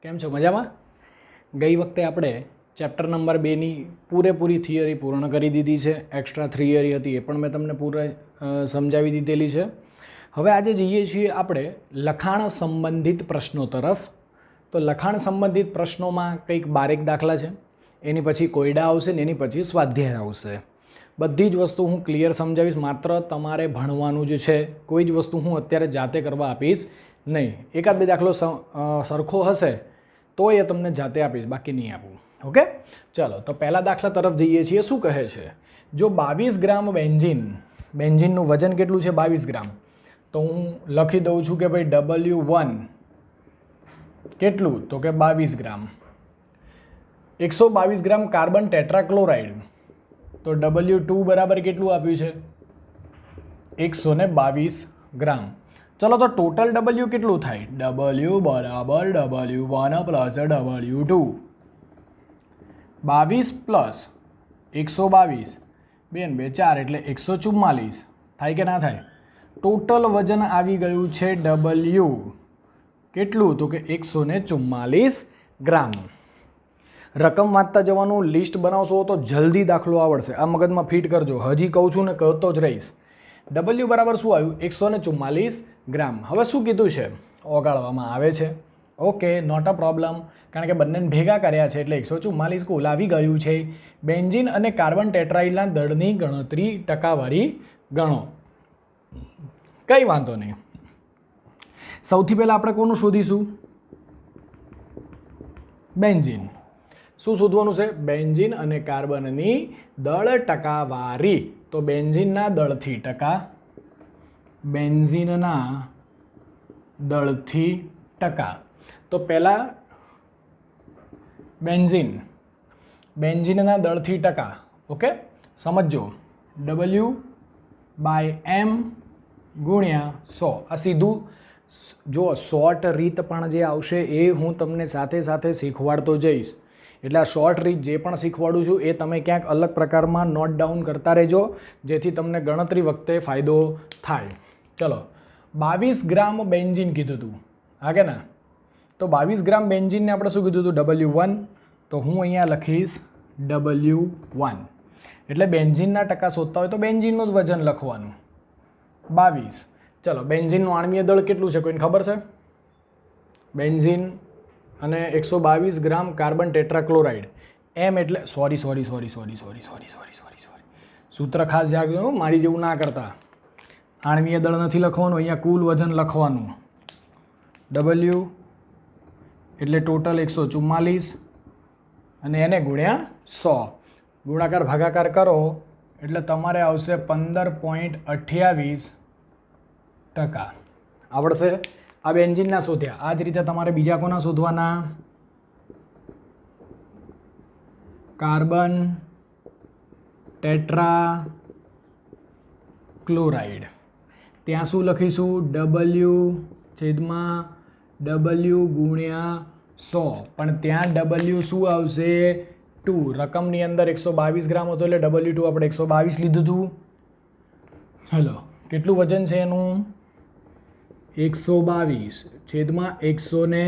કેમ છો? મજામાં? ગઈ વખતે આપણે ચેપ્ટર નંબર 2ની પૂરેપૂરી થિયરી પૂર્ણ કરી દીધી છે. એક્સ્ટ્રા થિયરી હતી એ પણ મેં તમને સમજાવી દીધેલી છે. હવે આજે જઈએ છીએ આપણે લખાણ સંબંધિત પ્રશ્નો તરફ. તો લખાણ સંબંધિત પ્રશ્નોમાં કંઈક 12 દાખલા છે, એની પછી કોયડા આવશે ને એની પછી સ્વાધ્યાય આવશે. બધી જ વસ્તુ હું ક્લિયર સમજાવીશ. માત્ર તમારે ભણવાનું જ છે, કોઈ જ વસ્તુ હું અત્યારે જાતે કરવા આપીશ નહીં. એકાદ બે દાખલો સરખો હશે તો એ તમને જાતે આપીશ, બાકી નહીં આપું. ઓકે, ચાલો તો પહેલા દાખલા તરફ જઈએ છીએ. શું કહે છે? જો 22 ગ્રામ બેન્ઝીનનું વજન કેટલું છે? 22 ગ્રામ. તો હું લખી દઉં છું કે ભાઈ W1 કેટલું? તો કે 22 ગ્રામ. 122 ગ્રામ કાર્બન ટેટ્રાક્લોરાઇડ, તો W2 બરાબર કેટલું આપ્યું છે? 122 ગ્રામ. ચલો તો ટોટલ W કેટલું થાય? W બરાબર W1 પ્લસ W2. 22 પ્લસ 122, 2 ને 2 4 એટલે 144 થાય કે ના થાય? ટોટલ વજન આવી ગયું છે W કેટલું? તો કે 144 ગ્રામ. રકમ વાંચતા જવાનું, લિસ્ટ બનાવશો તો જલ્દી દાખલો આવડશે. આ મગજમાં ફિટ કરજો, હજી કહું છું ને કહેતો જ રહીશ. W બરાબર શું આવ્યું? 144 ગ્રામ. હવે શું કીધું છે? ઓગાળવામાં આવે છે. ઓકે, નોટ અ પ્રોબ્લેમ, કારણ કે બંનેને ભેગા કર્યા છે એટલે 144 કુલ આવી ગયું છે. બેન્ઝીન અને કાર્બન ટેટ્રાઇડના દળની ગણતરી ટકાવારી ગણો. કંઈ વાંધો નહીં. સૌથી પહેલાં આપણે કોનું શોધીશું? બેન્ઝીન. શું શોધવાનું છે? બેન્ઝીન અને કાર્બનની દળ ટકાવારી. તો બેન્ઝીનના દળથી ટકા, બેન્ઝીનના દળથી ટકા. તો પહેલાં બેન્ઝીનના દળથી ટકા. ઓકે, સમજો. W/m ગુણ્યા 100. આ સીધું જો શોર્ટ રીત પણ જે આવશે એ હું તમને સાથે સાથે શીખવાડતો જઈશ. એટલે આ શોર્ટ રીત જે પણ શીખવાડું છું એ તમે ક્યાંક અલગ પ્રકારમાં નોટ ડાઉન કરતા રહેજો, જેથી તમને ગણતરી વખતે ફાયદો થાય. ચલો, 22 ગ્રામ બેન્ઝીન કીધું હતું, હા કે ના? તો 22 ગ્રામ બેન્ઝીનને આપણે શું કીધું હતું? W1. તો હું અહીંયા લખીશ W1. એટલે બેન્ઝીનના ટકા શોધતા હોય તો બેન્ઝીનનું જ વજન લખવાનું, 22. ચલો, બેન્ઝીનનું આણ્વીય દળ કેટલું છે? કોઈને ખબર છે? બેન્ઝીન અને 122 ગ્રામ કાર્બન ટેટ્રાક્લોરાઇડ. એમ એટલે સોરી સૂત્ર ખાસ યાદ રાખજો, મારી જેવું ના કરતા. આણ્વીય દળ નથી લખવાનું, અહીંયા કુલ વજન લખવાનું. W એટલે ટોટલ 144 અને એને ગુણ્યા 100. ગુણાકાર ભાગાકાર કરો એટલે તમારે આવશે 15.28%. આવડશે? આ બેન્ઝીનના શોધ્યા. આ જ રીતે તમારે બીજા કોના શોધવાના? Carbon tetrachloride. ત્યાં શું લખીશું? W ગુણ્યા 100. પણ ત્યાં W શું આવશે? 2. રકમની અંદર 122 ગ્રામ હતો એટલે W2 આપણે 122 લીધું હતું. હેલો, કેટલું વજન છે એનું? 122 છેદમાં 100 ને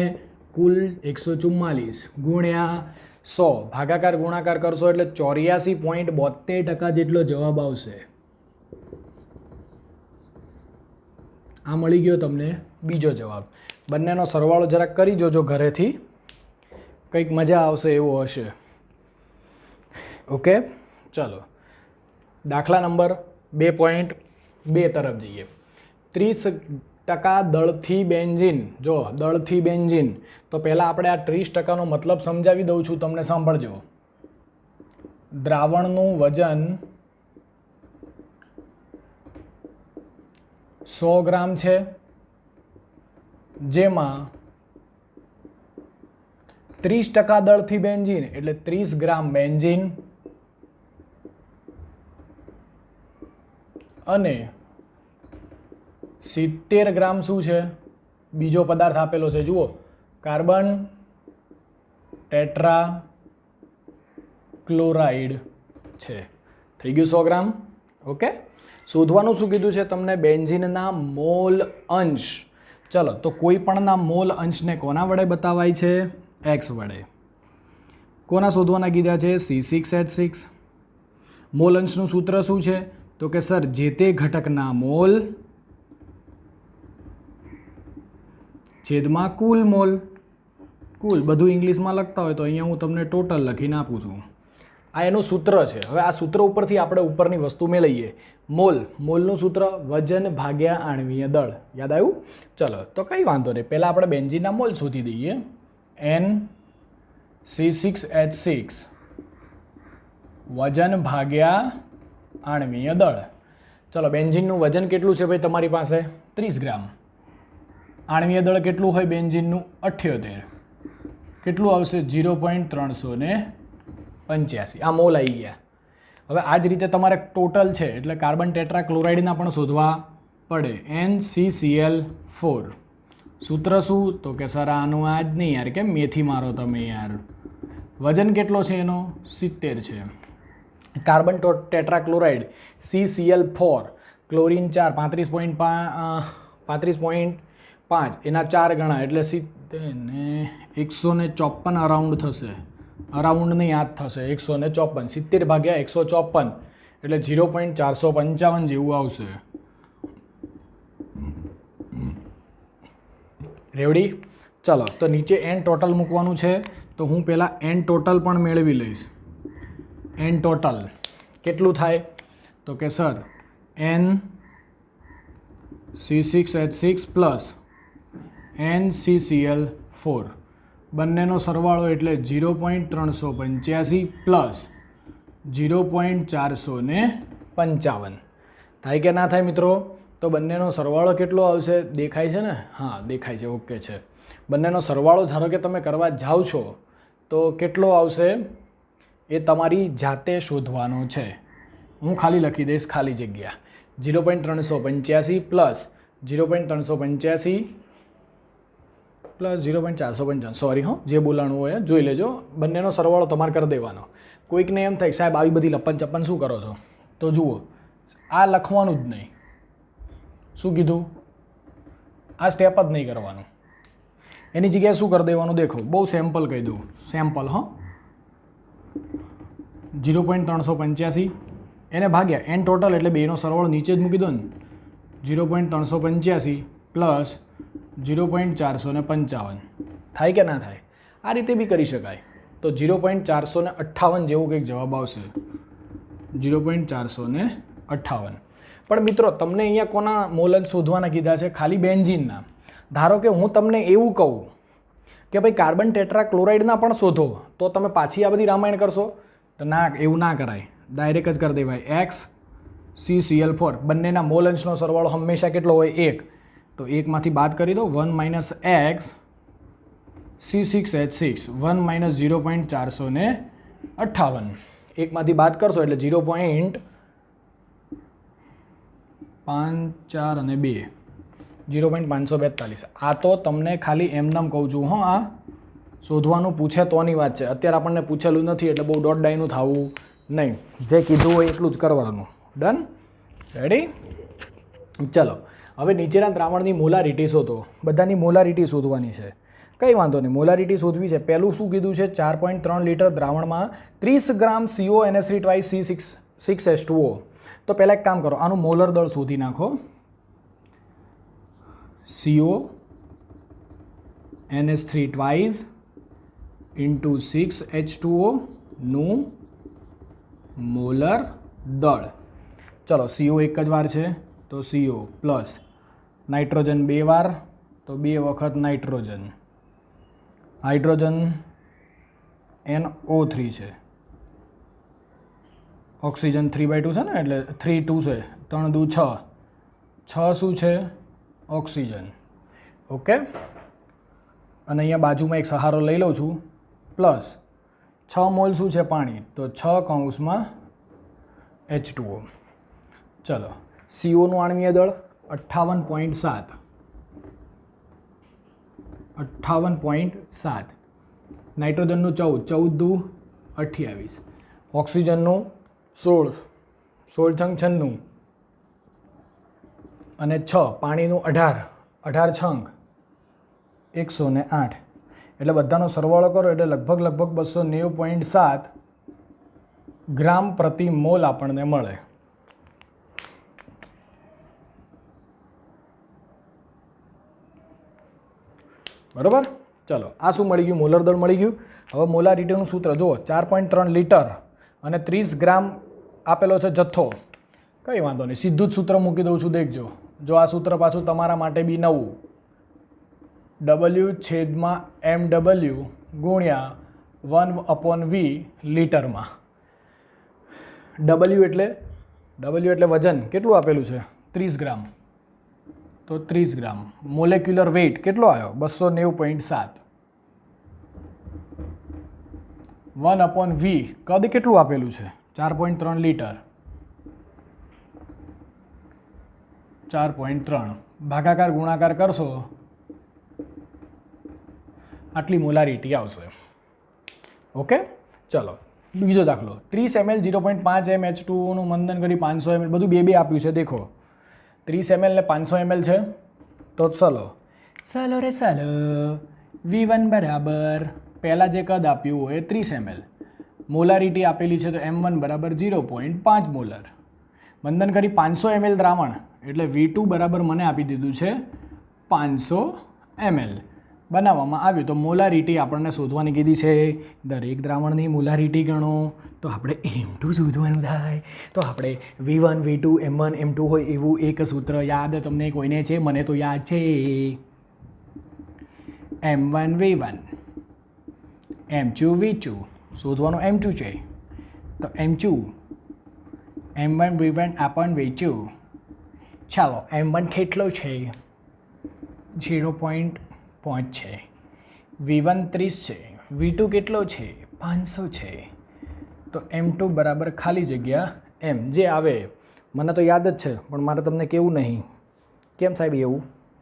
કુલ 144 ગુણ્યા 100. ભાગાકાર ગુણાકાર કરશો એટલે 84.72% જેટલો જવાબ આવશે. આ મળી ગયો તમને બીજો જવાબ. બંનેનો સરવાળો જરાક કરી જોજો ઘરેથી, કંઈક મજા આવશે એવો હશે. ઓકે, ચલો દાખલા નંબર 2.2 તરફ જઈએ. 30% દળથી બેન્ઝીન. જો દળથી બેન્ઝીન, તો પહેલાં આપણે આ 30%નો મતલબ સમજાવી દઉં છું, તમને સાંભળજો. દ્રાવણનું વજન 100 ગ્રામ છે, જેમાં 30% દળથી બેન્ઝીન એટલે 30 ગ્રામ બેન્ઝીન અને 70 ગ્રામ શું છે? બીજો પદાર્થ આપેલો છે, જુઓ, કાર્બન ટેટ્રાક્લોરાઇડ છે. થઈ ગયું 100 ગ્રામ. ઓકે, શોધવાનું શું કીધું છે તમને? બેન્ઝીનના મોલ અંશ. ચલો, તો કોઈ પણના મોલ અંશને કોના વડે બતાવાય છે? એક્સ વડે. કોના શોધવાના કીધા છે? C6H6. મોલ અંશનું સૂત્ર શું છે? તો કે સર જે તે ઘટકના મોલ છેદમાં કુલ મોલ. કુલ બધું ઇંગ્લિશમાં લખતા હોય તો અહીંયા હું તમને ટોટલ લખીને આપું છું. આ એનું સૂત્ર છે. હવે આ સૂત્ર ઉપરથી આપણે ઉપરની વસ્તુ મેળવીએ. મોલનું સૂત્ર વજન ભાગ્યા આણ્વીય દળ. યાદ આવ્યું? ચલો તો કંઈ વાંધો નહીં, પહેલાં આપણે બેન્ઝીનના મોલ શોધી દઈએ. NC6H6 વજન ભાગ્યા આણ્વીય દળ. ચલો બેન્ઝીનનું વજન કેટલું છે ભાઈ તમારી પાસે? 30 ગ્રામ. આણ્વીય દળ કેટલું હોય બેન્ઝીનનું? 78. કેટલું આવશે? 0.385. આ મોલ આવી ગયા. હવે આ જ રીતે તમારે ટોટલ છે એટલે કાર્બન ટેટ્રાક્લોરાઇડના પણ શોધવા પડે. NCCl4. સૂત્ર શું? તો કે સર આનું આ જ નહીં યાર, કેમ મેથી મારો તમે યાર. વજન કેટલો છે એનો? 70 છે. કાર્બન ટેટ્રાક્લોરાઇડ CCl4, ક્લોરીન 4 35.5 એના 4 ગણા એટલે 154 અરાઉન્ડ થશે. અરાઉન્ડ નહીં યાદ થશે. 154 70 ભાગ્યા 154 એટલે 0.455 જેવું આવશે. રેવડી? ચલો તો નીચે એન ટોટલ મૂકવાનું છે તો હું પહેલાં એન ટોટલ પણ મેળવી લઈશ. એન ટોટલ કેટલું થાય? તો કે સર NC6H6 પ્લસ NCCl4 બંનેનો સરવાળો એટલે 0.385 પ્લસ 0.455 થાય કે ના થાય મિત્રો? તો બંનેનો સરવાળો કેટલો આવશે? દેખાય છે ને? હા દેખાય છે. ઓકે છે. બંનેનો સરવાળો ધારો કે તમે કરવા જાઓ છો તો કેટલો આવશે એ તમારી જાતે શોધવાનો છે. હું ખાલી લખી દઈશ ખાલી જગ્યા. 0.385 પ્લસ 0.385 પ્લસ 0.455. સોરી હો, જે બોલાણું હોય જોઈ લેજો. બંનેનો સરવાળો તમારે કરી દેવાનો. કોઈકને એમ થાય સાહેબ આવી બધી લપન ચપ્પન શું કરો છો? તો જુઓ આ લખવાનું જ નહીં. શું કીધું? આ સ્ટેપ જ નહીં કરવાનું. એની જગ્યાએ શું કરી દેવાનું? દેખો બહુ સિમ્પલ કહી દઉં. સેમ્પલ હો. 0.385 એને ભાગ્યા એન ટોટલ એટલે બેનો સરવાળો નીચે જ મૂકી દો ને. 0.385 પ્લસ 0.455 થાય કે ના થાય? આ રીતે બી કરી શકાય. તો 0.458 જેવો કંઈક જવાબ આવશે. 0.458. પણ મિત્રો તમને અહીંયા કોના મોલ શોધવાના કીધા છે? ખાલી બેન્ઝીનના. ધારો કે હું તમને એવું કહું કે ભાઈ કાર્બન ટેટ્રાક્લોરાઇડના પણ શોધો તો તમે પાછી આ બધી રામાયણ કરશો? તો ના, એવું ના કરાય. ડાયરેક્ટ જ કરી દેવાય. XCCl4 બંનેના મોલ અંશનો સરવાળો હંમેશા કેટલો હોય? 1. તો 1 માંથી બાદ કરી દો. 1 - X C6H6 1 - 0.458. 1 માંથી બાદ કરશો એટલે 0.54 અને 2 0.542. આ તો તમને ખાલી એમનેમ કહું છું હો. આ શોધવાનું પૂછે તોની વાત છે. અત્યારે આપણને પૂછેલું નથી એટલે બહુ દોઢ ડાયનું થવું નહીં. જે કીધું હોય એટલું જ કરવાનું. ડન? રેડી? ચલો હવે નીચેના દ્રાવણની મોલારિટી શોધો. બધાની મોલારિટી શોધવાની છે. કંઈ વાંધો નહીં, મોલારિટી શોધવી છે. પહેલું શું કીધું છે? 4.3 લીટર દ્રાવણમાં 30 ગ્રામ CONH3 C6H2O. તો પહેલાં એક કામ કરો, આનું મોલર દળ શોધી નાખો. CONH3 ઇન્ટુ 6H2O નું મોલર દળ. ચલો CO એક જ વાર છે તો CO પ્લસ નાઇટ્રોજન 2 વાર તો 2 વખત નાઇટ્રોજન. હાઇડ્રોજન NO3 છે. ઓક્સિજન 3/2 છે ને એટલે 3 2 છે. 3 દુ 6. 6 શું છે? ઓક્સિજન. ઓકે. અને અહીંયા બાજુમાં એક સહારો લઈ લઉં છું. પ્લસ 6 મોલ શું છે? પાણી. તો 6 કૌંસમાં H2O. ચલો COનું આણ્વીય દળ 58.7. 58.7. નાઇટ્રોજનનું 14. 14 દુ 28. ઓક્સિજનનું 16. 16 છંગ 96. અને 6 પાણીનું 18. 18 છંગ 108. એટલે બધાનો સરવાળો કરો એટલે લગભગ 290.7 ગ્રામ પ્રતિ મોલ આપણને મળે. બરાબર. ચલો, આ શું મળી ગયું? મોલર દળ મળી ગયું. હવે મોલારિટીનું સૂત્ર જુઓ, 4.3 લીટર અને 30 ગ્રામ આપેલો છે જથ્થો. કંઈ વાંધો નહીં, સીધું જ સૂત્ર મૂકી દઉં છું. દેખજો, જો આ સૂત્ર પાછું તમારા માટે બી નવું, W/MW ગુણ્યા 1/V લીટરમાં. W એટલે વજન કેટલું આપેલું છે? 30 ગ્રામ. તો 30 ગ્રામ. મોલેક્યુલર વેઇટ કેટલો આવ્યો? 290.7. 1/V કદ કેટલું આપેલું છે? 4.3 લીટર. 4.3 ભાગાકાર ગુણાકાર કરશો આટલી મોલારિટી આવશે. ઓકે, ચલો બીજો દાખલો. 30 ml 0.5 m H2O નું મંથન કરી 500 ml, બધું બે આપ્યું છે. દેખો, 30 ml ને 500 ml છે. તો ચાલો રે ચાલો, V1 બરાબર પહેલાં જે કદ આપ્યું હોય 30 ml, મોલારિટી આપેલી છે તો M1 બરાબર 0.5 મોલર. મંથન કરી 500 ml દ્રાવણ એટલે V2 બરાબર મને આપી દીધું છે 500 ml બનાવવામાં આવ્યું. તો મોલારિટી આપણને શોધવાની કીધી છે. દરેક દ્રાવણની મોલારિટી ગણો તો આપણે M2 શોધવાનું થાય. તો આપણે V1 V2 M1 M2 હોય એવું એક સૂત્ર યાદ તમને કોઈને છે? મને તો યાદ છે. M1 V1 M2 V2 શોધવાનું M2 છે. તો M2 M1 V1 આપણ V2. ચાલો, M1 કેટલો છે? 0.5 છે. V1 30 છે. V2 કેટલો છે? 500 છે. તો M2 બરાબર ખાલી જગ્યા M જે આવે. મને તો યાદ જ છે પણ મારે તમને કેવું નહીં. કેમ સાહેબ એવું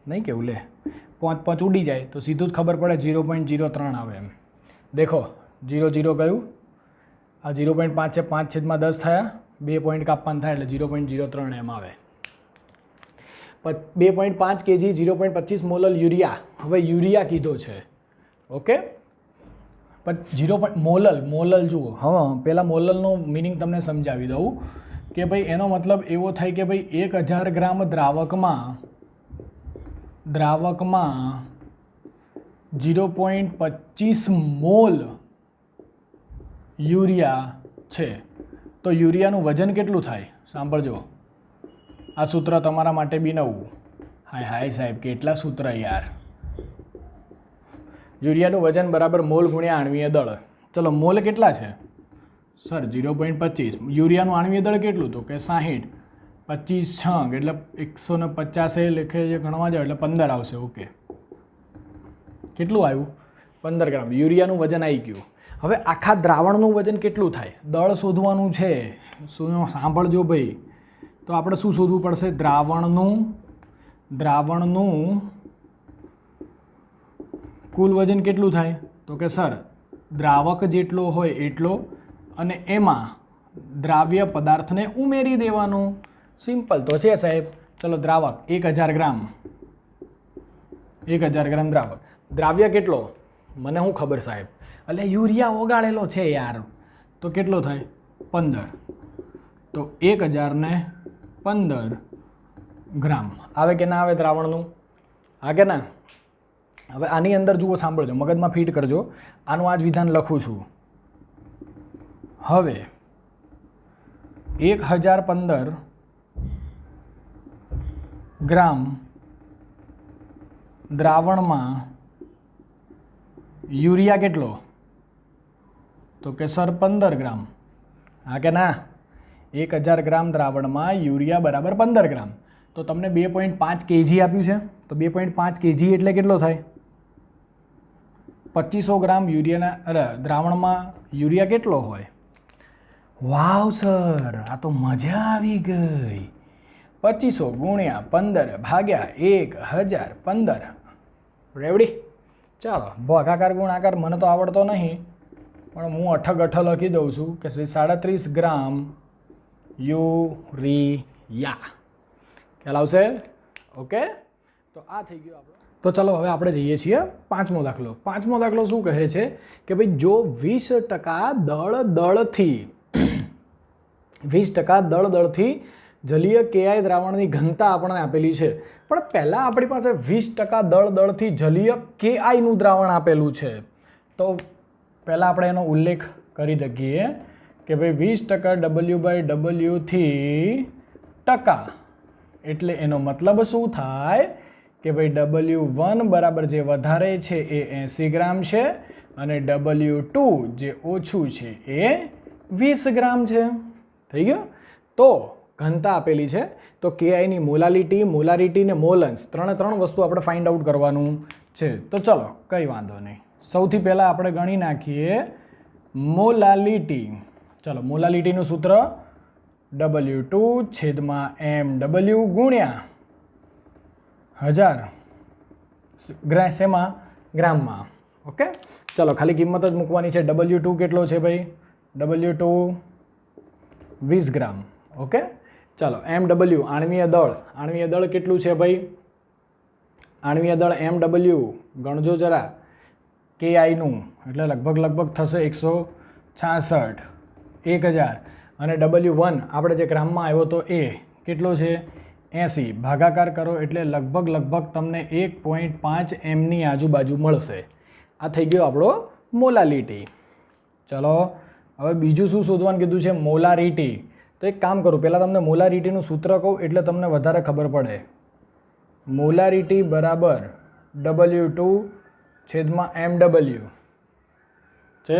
નહીં કેવું? લે, 5 ઉડી જાય તો સીધું જ ખબર પડે 0.03 આવે એમ. દેખો 0 0 કયું? આ 0.5 છે, 5/10 થયા, 2 પોઈન્ટ કાપવાના થાય એટલે 0.03 એમ આવે. 2.5 kg 0.25 મોલર યુરિયા. હવે યુરિયા કીધો છે. ઓકે, પણ 0. મોલલ જુઓ. હા, પહેલાં મોલલનો મિનિંગ તમને સમજાવી દઉં કે ભાઈ એનો મતલબ એવો થાય કે ભાઈ 1000 ગ્રામ દ્રાવકમાં 0.25 મોલ યુરિયા છે. તો યુરિયાનું વજન કેટલું થાય? સાંભળજો, આ સૂત્ર તમારા માટે બી નવું. હાય સાહેબ, કેટલા સૂત્ર યાર. યુરિયાનું વજન બરાબર મોલ ગુણ્યા આણ્વીય દળ. ચલો, મોલ કેટલા છે સર? 0.25. યુરિયાનું આણ્વીય દળ કેટલું? તો કે 60. 25 છંગ એટલે 150 લેખે જે ગણવા જાવ એટલે 15 આવશે. ઓકે, કેટલું આવ્યું? 15 ગ્રામ યુરિયાનું વજન આવી ગયું. હવે આખા દ્રાવણનું વજન કેટલું થાય? દળ શોધવાનું છે. સાંભળજો ભાઈ. તો આપણે શું શોધવું પડશે? દ્રાવણનું કુલ વજન કેટલું થાય? તો કે સર દ્રાવક જેટલો હોય એટલો અને એમાં દ્રાવ્ય પદાર્થને ઉમેરી દેવાનો. સિમ્પલ તો છે સાહેબ. ચલો, દ્રાવક 1000 ગ્રામ. 1000 ગ્રામ દ્રાવક. દ્રાવ્ય કેટલો? મને શું ખબર સાહેબ? એટલે યુરિયા ઓગાળેલો છે યાર. તો કેટલો થાય? 15. તો 1000 ને 15 ગ્રામ આવે કે ના આવે દ્રાવણનું? હા કે ના? હવે આની અંદર જુઓ, સાંભળજો, મગજમાં ફીટ કરજો. આનું આ જ વિધાન લખું છું. હવે 1015 ગ્રામ દ્રાવણમાં યુરિયા કેટલો? તો કે સર 15 ગ્રામ. હા કે ના? 1000 ગ્રામ દ્રાવણમાં યુરિયા બરાબર 15 ગ્રામ. તો તમને 2.5 kg આપ્યું છે. તો 2.5 kg એટલે કેટલો થાય? 2500 ગ્રામ યુરિયાના દ્રાવણમાં યુરિયા કેટલો હોય? વાવ સર, આ તો મજા આવી ગઈ. 2500 ગુણ્યા 15 ભાગ્યા 1015. રેવડી? ચાલો, ભાગાકાર ગુણાકાર મને તો આવડતો નહીં પણ હું અઠ લખી દઉં છું કે 37 ગ્રામ યુરિયા ખ્યાલ આવશે. ઓકે, તો આ થઈ ગયું આપણું તો ચલો હવે આપણે જઈએ છીએ પાંચમો દાખલો. પાંચમો દાખલો શું કહે છે કે ભાઈ જો 20% દળથી જલીય કેઆઈ દ્રાવણની ઘનતા આપણને આપેલી છે, પણ પહેલાં આપણી પાસે 20% દળથી જલીય કેઆઈનું દ્રાવણ આપેલું છે. તો પહેલાં આપણે એનો ઉલ્લેખ કરી શકીએ કે ભાઈ 20% W/W થી ટકા એટલે એનો મતલબ શું થાય કે ભાઈ W1 બરાબર જે વધારે છે એ 80 ગ્રામ છે અને W2 જે ઓછું છે એ 20 ગ્રામ છે. થઈ ગયું? તો ઘનતા આપેલી છે, તો કેઆઈની મોલારિટી ને મોલન્સ ત્રણ વસ્તુ આપણે ફાઇન્ડ આઉટ કરવાનું છે. તો ચલો કંઈ વાંધો નહીં. સૌથી પહેલાં આપણે ગણી નાખીએ મોલાલિટી. ચલો મોલાલિટીનું સૂત્ર W2/mW ગુણ્યા 1000 શેમાં? ગ્રામમાં. ઓકે, ચલો ખાલી કિંમત જ મૂકવાની છે. W2 કેટલો છે ભાઈ? W2 20 ગ્રામ. ઓકે, ચાલો MW આણ્વીય દળ કેટલું છે ભાઈ? આણ્વીય દળ MW ગણજો જરા KI નું, એટલે લગભગ થશે 166 1000 અને W1 આપણે જે ગ્રામમાં આવ્યો તો એ કેટલો છે? 80 ભાગાકાર કરો એટલે લગભગ તમને 1.5 mની આજુબાજુ મળશે. આ થઈ ગયો આપણો મોલાલિટી. ચલો હવે બીજું શું શોધવાનું કીધું છે? મોલારિટી. તો એક કામ કરું, પહેલાં તમને મોલારિટીનું સૂત્ર કહું એટલે તમને વધારે ખબર પડે. મોલારિટી બરાબર W2/MW છે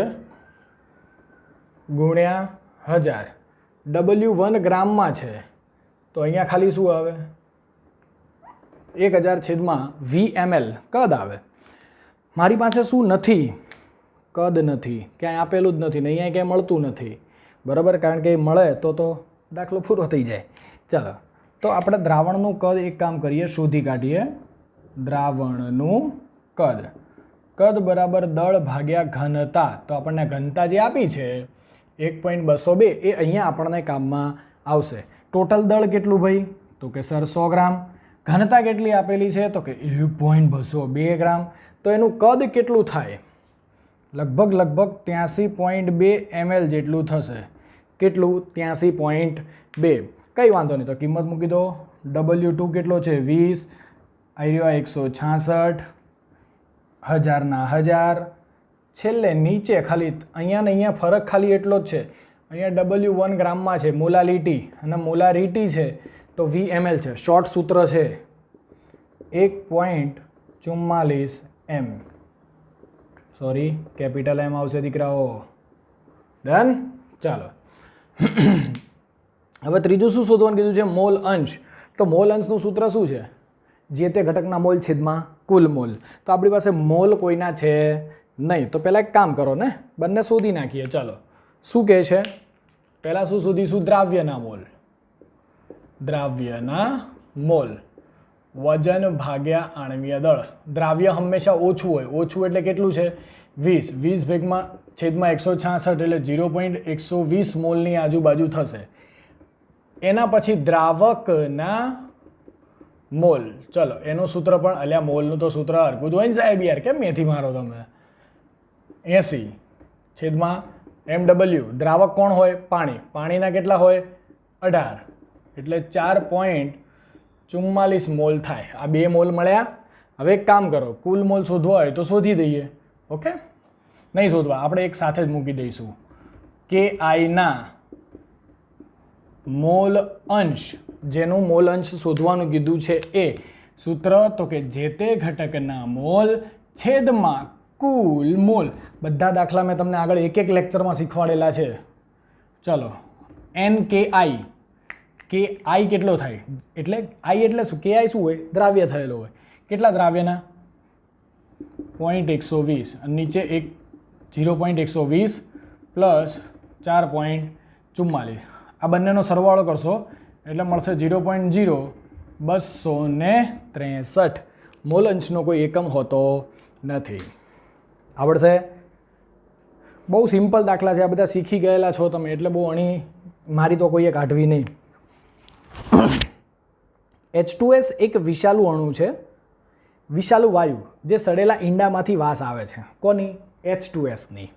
ગુણ્યા 1000. W1 ગ્રામમાં છે તો અહીંયા ખાલી શું આવે? 1000/VmL કદ આવે. મારી પાસે શું નથી? કદ નથી, ક્યાંય આપેલું જ નથી ને અહીંયા ક્યાંય મળતું નથી. બરાબર, કારણ કે એ મળે તો દાખલો પૂરો થઈ જાય. ચાલો તો આપણે દ્રાવણનું કદ એક કામ કરીએ, શોધી કાઢીએ. દ્રાવણનું કદ બરાબર દળ ભાગ્યા ઘનતા. તો આપણને ઘનતા જે આપી છે 1.202 એ અહીંયા આપણને કામમાં આવશે. ટોટલ દળ કેટલું ભાઈ? તો કે સર 100 ગ્રામ. ઘનતા કેટલી આપેલી છે? તો કે 1.202 ગ્રામ. તો એનું કદ કેટલું થાય? લગભગ 83.2 ml જેટલું થશે. કેટલું? 83.2. કંઈ વાંધો નહીં, તો કિંમત મૂકી દો. W2 કેટલો છે? 20. આવી રહ્યો 166 1000 છેલ્લે નીચે ખાલી અહીંયા ને અહીંયા ફરક ખાલી એટલો જ છે. અહીંયા W1 ગ્રામમાં છે મોલાલિટી અને મોલારિટી છે તો VmL છે. શોર્ટ સૂત્ર છે 1.44 m. સોરી, કેપિટલ M આવશે દીકરાઓ. ડન? ચાલો હવે ત્રીજું શું શોધવાનું કીધું છે? મોલ અંશ. તો મોલ અંશનું સૂત્ર શું છે? જે તે ઘટકના મોલ છેદમાં કુલ મોલ. તો આપણી પાસે મોલ કોઈના છે નહીં. તો પહેલાં એક કામ કરો ને, બંને શોધી નાખીએ. ચાલો શું કહે છે? પહેલાં શું શોધીશું? દ્રાવ્યના મોલ વજન ભાગ્યા આણ્વીય દળ. દ્રાવ્ય હંમેશા ઓછું હોય. ઓછું એટલે કેટલું છે? 20/166 એટલે 0.120 મોલની આજુબાજુ થશે. એના પછી દ્રાવકના મોલ. ચલો એનું સૂત્ર પણ, અલ્યા મોલનું તો સૂત્ર હરકું જ હોય ને સાહેબ યાર, કેમ મેથી મારો તમે? 80/MW. દ્રાવક કોણ હોય? પાણી. પાણીના કેટલા હોય? 18 એટલે 4.44 મોલ થાય. આ 2 મોલ મળ્યા. હવે એક કામ કરો, કુલ મોલ શોધવા હોય તો શોધી દઈએ. ઓકે, નહીં શોધવા, આપણે એક સાથે જ મૂકી દઈશું. KI ના મોલ અંશ, જેનું મોલ અંશ શોધવાનું કીધું છે એ સૂત્ર તો કે જે તે ઘટકના મોલ છેદમાં કુલ મોલ. બધા દાખલા મેં તમને આગળ એક લેક્ચરમાં શીખવાડેલા છે. ચલો NKI. KI કેટલો થાય? એટલે I એટલે શું? KI શું હોય? દ્રાવ્ય થયેલો હોય. કેટલા દ્રાવ્યના? 0.120 અને નીચે એક 0.120 પ્લસ 4.44. આ બંનેનો સરવાળો કરશો એટલે મળશે 0.0263. મોલ અંશનો કોઈ એકમ હોતો નથી. આવડશે? બહુ સિમ્પલ દાખલા છે. આ બધા શીખી ગયેલા છો તમે, એટલે બહુ અણી મારી તો કોઈએ કાઢવી નહીં. H2S એક વિષાલુ અણુ છે વિષાલુ વાયુ જે સડેલા ઈંડામાંથી વાસ આવે છે, કોની? H2Sની.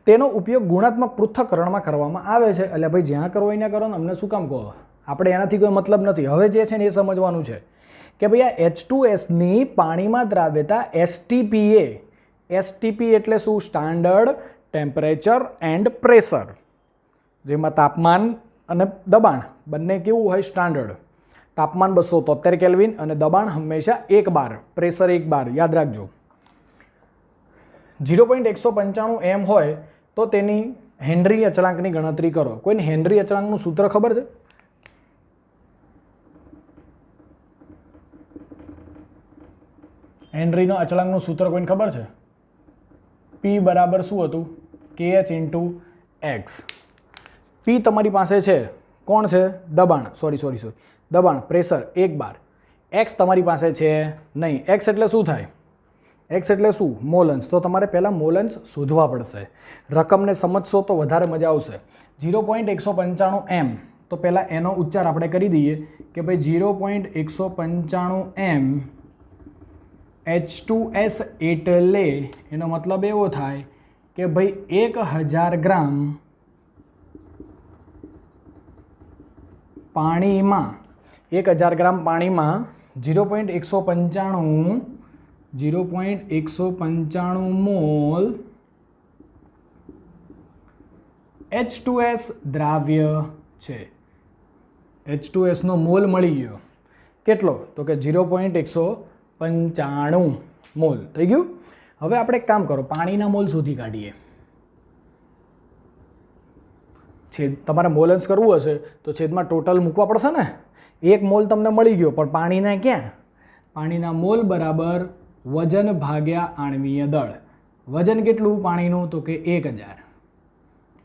તેનો ઉપયોગ ગુણાત્મક પૃથ્થકરણમાં કરવામાં આવે છે. એટલે ભાઈ જ્યાં કરવો અહીંયા કરો ને, અમને શું કામ કહો? આપણે એનાથી કોઈ મતલબ નથી. હવે જે છે ને એ સમજવાનું છે કે ભાઈ આ H2Sની પાણીમાં દ્રાવ્યતા STPA. STP એટલે શું? સ્ટાન્ડર્ડ ટેમ્પરેચર એન્ડ પ્રેશર, જેમાં તાપમાન અને દબાણ બંને કેવું હોય? સ્ટાન્ડર્ડ. તાપમાન 273 કેલ્વિન અને દબાણ હંમેશા 1 બાર, પ્રેશર 1 બાર, યાદ રાખજો. 0.195 m હોય તો તેની હેનરી અચળાંકની ગણતરી કરો. કોઈને હેનરી અચળાંકનું સૂત્ર ખબર છે? હેનરીનો અચળાંકનું સૂત્ર કોઈને ખબર છે? P બરાબર શું હતું? KH into X. P તમારી પાસે છે, કોણ છે? દબાણ, સોરી દબાણ, પ્રેશર 1 બાર. X તમારી પાસે છે નહીં. X એટલે શું થાય? X એટલે શું? મોલન્સ. તો તમારે પહેલાં મોલન્સ શોધવા પડશે. રકમને સમજશો તો વધારે મજા આવશે. 0.195 m, તો પહેલાં એનો ઉચ્ચાર આપણે કરી દઈએ કે ભાઈ 0.195 m H2S એટલે એનો મતલબ એવો થાય કે ભાઈ 1000 ગ્રામ પાણીમાં 1000 ગ્રામ પાણીમાં 0.195 મોલ H2S દ્રાવ્ય છે. H2Sનો મોલ મળી ગયો. કેટલો? તો કે 0.195 મોલ થઈ ગયું. હવે આપણે એક કામ કરો, પાણીના મોલ શોધી કાઢીએ. તમારે મોલન્સ કરવું હશે તો છેદમાં ટોટલ મૂકવા પડશે ને. 1 મોલ તમને મળી ગયો, પણ પાણીના ક્યાં? પાણીના મોલ બરાબર વજન ભાગ્યા આણ્વીય દળ. વજન કેટલું પાણીનું? તો કે 1000.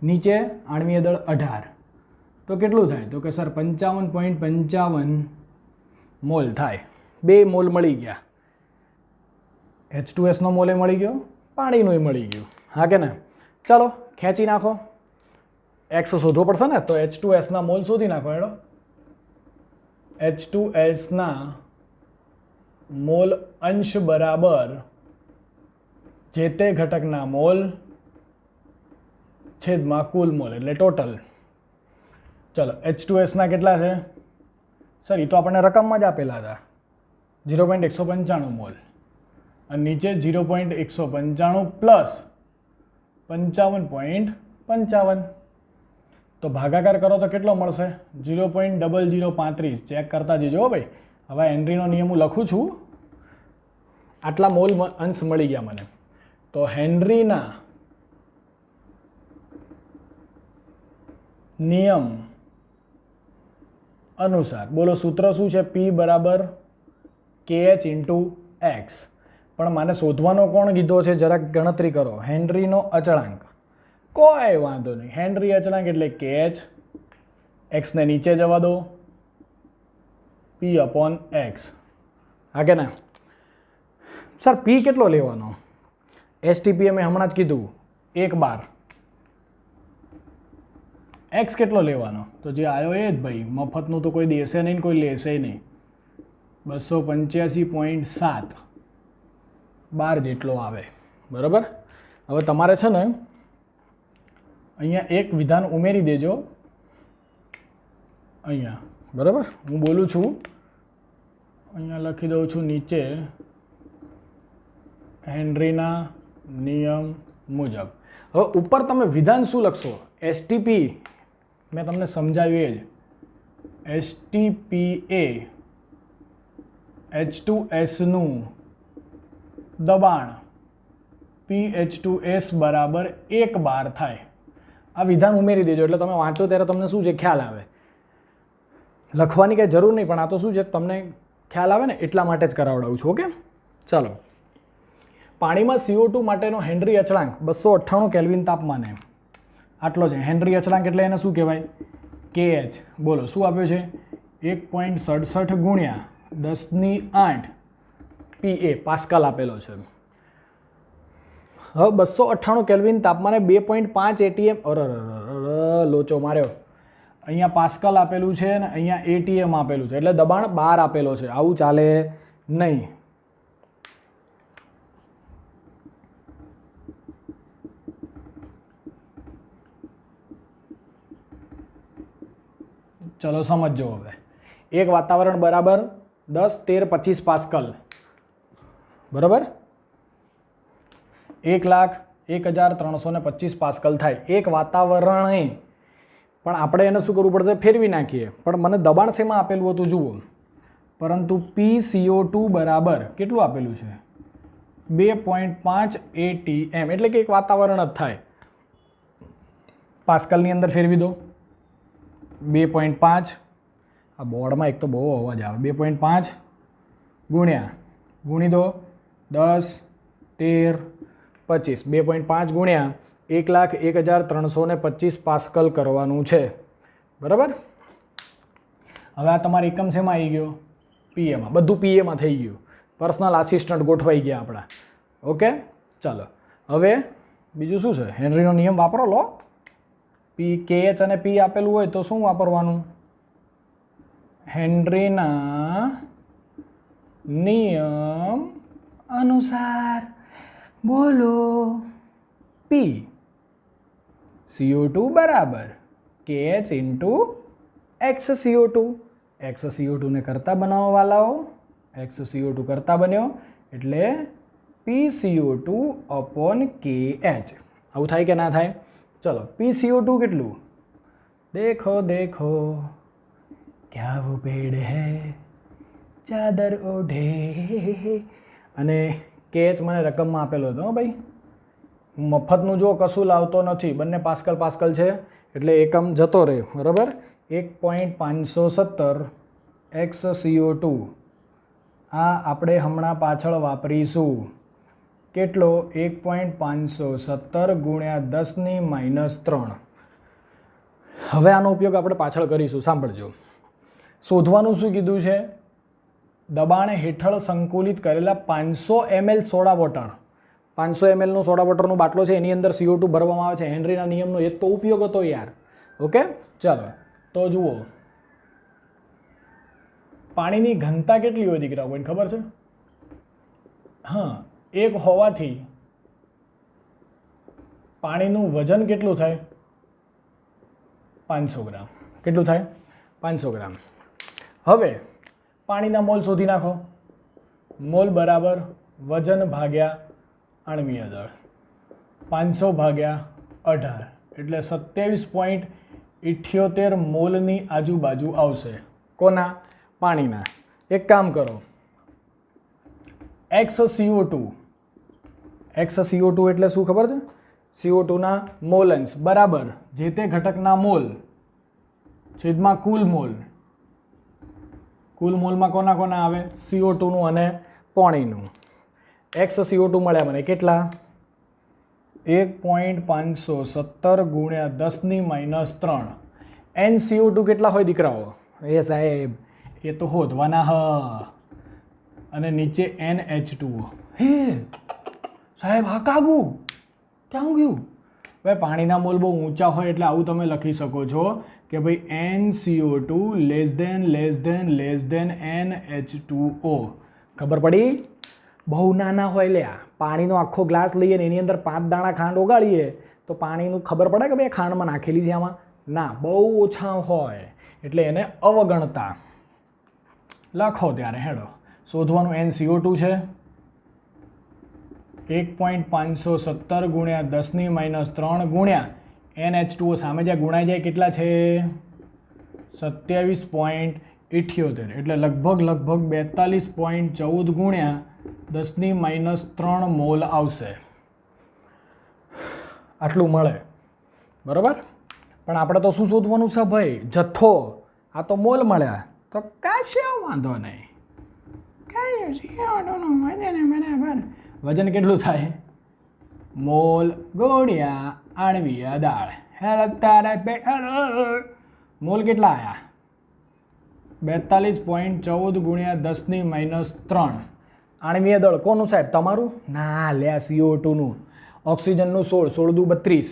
નીચે આણ્વીય દળ 18, તો કેટલું થાય? તો કે સર 55.55 મોલ થાય. 2 મોલ મળી ગયા. H2Sનો મોલે મળી ગયો, પાણીનું મળી ગયું. હા કે ને? ચાલો ખેંચી નાખો. X શોધવો પડશે ને, તો H2Sના મોલ શોધી નાખો. એનો H2Sના મોલ અંશ બરાબર જે તે ઘટકના મોલ છેદમાં કુલ મોલ, એટલે ટોટલ. ચલો H2Sના કેટલા છે? સર એ તો આપણને રકમમાં જ આપેલા હતા, 0.195 મોલ. અને નીચે 0.195 પ્લસ 55.55. તો ભાગાકાર કરો તો કેટલો મળશે? 0.0035. ચેક કરતા જજો ભાઈ. હવે હેનરીનો નિયમ હું લખું છું. આટલા મોલ અંશ મળી ગયા મને. તો હેનરીના નિયમ અનુસાર બોલો સૂત્ર શું છે? P બરાબર KH ઇન્ટુ X. પણ મને શોધવાનો કોણ કીધો છે? જરાક ગણતરી કરો. હેનરીનો અચળાંક. કોઈ વાંધો નહીં. હેનરી અચળાંક એટલે KH. Xને નીચે જવા દો, P અપોન X. હા કે ના? સર P કેટલો લેવાનો? STP મેં હમણાં જ કીધું 1 બાર. X કેટલો લેવાનો? તો જે આવ્યો એ જ ભાઈ, મફતનું તો કોઈ દેશે નહીં, કોઈ લેશે નહીં. 285.7 બાર જેટલો આવે. બરાબર. હવે તમારે છે ને અહીંયા એક વિધાન ઉમેરી દેજો અહીંયા. બરાબર. હું બોલું છું, અહીંયા લખી દઉં છું નીચે હેનરીના નિયમ મુજબ. હવે ઉપર તમે વિધાન શું લખશો? STP મેં તમને સમજાવ્યું એ જ. STPA H2Sનું દબાણ PH2S બરાબર 1 બાર થાય. આ વિધાન ઉમેરી દેજો એટલે તમે વાંચો ત્યારે તમને શું છે ખ્યાલ આવે. લખવાની કંઈ જરૂર નહીં, પણ આ તો શું છે તમને ખ્યાલ આવે ને એટલા માટે જ કરાવડાવું છું. ઓકે ચાલો. પાણીમાં CO2 માટેનો હેનરી અચળાંક 298 કેલ્વિન તાપમાને આટલો છે. હેનરી અચળાંક એટલે એને શું કહેવાય? KH. બોલો શું આપ્યો છે? 1.67 ગુણ્યા 10⁸ PA પાસ્કલ આપેલો છે. હવે 298 કેલ્વિન તાપમાને 2.5 ATM. લોચો માર્યો. અહીંયા પાસ્કલ આપેલું છે ને અહીંયા ATM આપેલું છે, એટલે દબાણ 12 આપેલો છે. આવું ચાલે નહીં. ચલો સમજો હવે. એક વાતાવરણ બરાબર 10, 13, 25 પાસ્કલ, બરાબર. 1,01,325 પાસ્કલ થાય એક વાતાવરણે. પણ આપણે એને શું કરવું પડશે? ફેરવી નાખીએ. પણ મને દબાણ શેમાં આપેલું હતું જુઓ. પરંતુ PCO2 બરાબર કેટલું આપેલું છે? 2.5 ATM, એટલે કે એક વાતાવરણ જ થાય. પાસ્કલની અંદર ફેરવી દો. 2.5, આ બોર્ડમાં એક તો બહુ અવાજ આવે. 2.5 ગુણી દો 10, 13, 25. 2.5 ગુણ્યા 1,01,325 પાસ્કલ કરવાનું છે, બરાબર. હવે આ તમારે એકમ શેમાં આવી ગયો? પીએમાં. બધું પીએમાં થઈ ગયું. પર્સનલ આસિસ્ટન્ટ ગોઠવાઈ ગયા આપણા. ઓકે, ચાલો. હવે બીજું શું છે? હેનરીનો નિયમ વાપરો લો. પી KH અને પી આપેલું હોય તો શું વાપરવાનું? હેનરીના નિયમ અનુસાર બોલો. પી CO2 બરાબર KH ઇન્ટુ XCO2. XCO2 ને કરતા બનાવવા વાળાઓ, XCO2 કરતા બન્યો એટલે PCO2 અપોન KH. આવું થાય કે ના થાય? ચલો, PCO2 કેટલું? દેખો દેખો ક્યા વો પેડ હૈ ચાદર ઓઢે. અને KH મને રકમમાં આપેલો હતો ભાઈ. મફતનું જો કશું લાવતો નથી. બંને પાસ્કલ પાસ્કલ છે એટલે એકમ જતો રહે, બરાબર. 1.517 XCO2 આ આપણે હમણાં પાછળ વાપરીશું. કેટલો? 1.517 ગુણ્યા 10⁻3. હવે આનો ઉપયોગ આપણે પાછળ કરીશું. સાંભળજો. શોધવાનું શું કીધું છે? દબાણ હેઠળ સંકુલિત કરેલા 500 ml સોડા વોટર. 500 ml નો સોડા વોટરનો બાટલો છે, એની અંદર CO2 ભરવામાં આવે છે. હેનરીના નિયમનો એક તો ઉપયોગ હતો યાર. ઓકે, ચાલો. તો જુઓ, પાણીની ઘનતા કેટલી હોય દીકરા? કોઈને ખબર છે? હા, 1 હોવાથી પાણીનું વજન કેટલું થાય? 500 ગ્રામ. કેટલું થાય? 500 ગ્રામ. હવે પાણીના મોલ શોધી નાખો. મોલ બરાબર વજન ભાગ્યા આણ્વીય દળ. 500 ભાગ્યા 18 એટલે 27.78 મોલની આજુબાજુ આવશે. કોના? પાણીના. એક કામ કરો, XCO2 એટલે શું ખબર છે? CO2 ના મોલન્સ બરાબર જે તે ઘટકના મોલ છેદમાં કુલ મોલ. કુલ મોલમાં કોના કોના આવે? CO2 નું અને પાણીનું. XCO2 મળ્યા મને કેટલા? 1.517 ગુણ્યા 10⁻3. NCO2 કેટલા હોય દીકરાઓ? એ સાહેબ એ તો શોધવાના હ. અને નીચે NH2O. હે સાહેબ, હા કાગુ ક્યાં ગયું? ભાઈ પાણીના મોલ બહુ ઊંચા હોય એટલે આવું તમે લખી શકો છો કે ભાઈ NCO2 << NH2O. ખબર પડી? બહુ નાના હોય લ્યા. પાણીનો આખો ગ્લાસ લઈએ ને એની અંદર 5 દાણા ખાંડ ઓગાળીએ તો પાણીનું ખબર પડે કે ભાઈ ખાંડમાં નાખેલી છે આમાં? ના, બહુ ઓછા હોય એટલે એને અવગણતા. લખો ત્યારે હેડો. શોધવાનું NCO2 છે. 1.517 ગુણ્યા 10⁻3 ગુણ્યા NH2O. સામે જ્યાં ગુણાઈ જાય કેટલા છે? 27.78 એટલે લગભગ 42.14 ગુણ્યા 10⁻3 મોલ આવશે. આટલું મળે, બરાબર. પણ આપણે તો શું શોધવાનું છે ભાઈ? જથ્થો. આ તો મોલ મળ્યા તો કશો વાંધો નહીં. બરાબર. વજન કેટલું થાય? મોલ ગુણ્યા આણ્વીય દળ. મોલ કેટલા આવ્યા? 42.14 ગુણ્યા 10⁻3. આણ્વીય દળ કોનું સાહેબ? તમારું? ના લ્યા, CO2 નું. ઓક્સિજનનું 16, 16 દુ 32.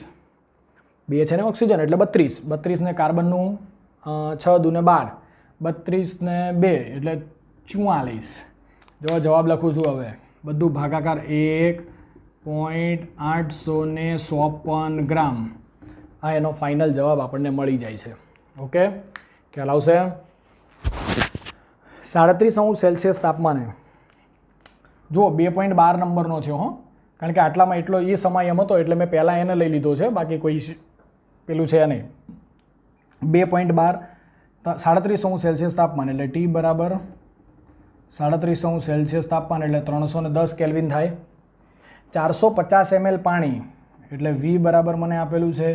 2 છે ને ઓક્સિજન એટલે 32. 32 ને કાર્બનનું 6 દુ ને 12. 32 ને 2 એટલે 44. જો જવાબ લખું છું હવે. બધું ભાગાકાર 1.853 ગ્રામ. આ એનો ફાઇનલ જવાબ આપણને મળી જાય છે. ઓકે, ખ્યાલ આવશે? 37°C તાપમાને જુઓ 2.12 નંબરનો છે હો, કારણ કે આટલામાં એટલો એ સમય એમ હતો એટલે મેં પહેલાં એને લઈ લીધો છે, બાકી કોઈ પેલું છે નહીં. 2.12 37°C તાપમાન એટલે T બરાબર 37°C તાપમાન એટલે 310 કેલ્વિન થાય. 450 ml પાણી એટલે V બરાબર મને આપેલું છે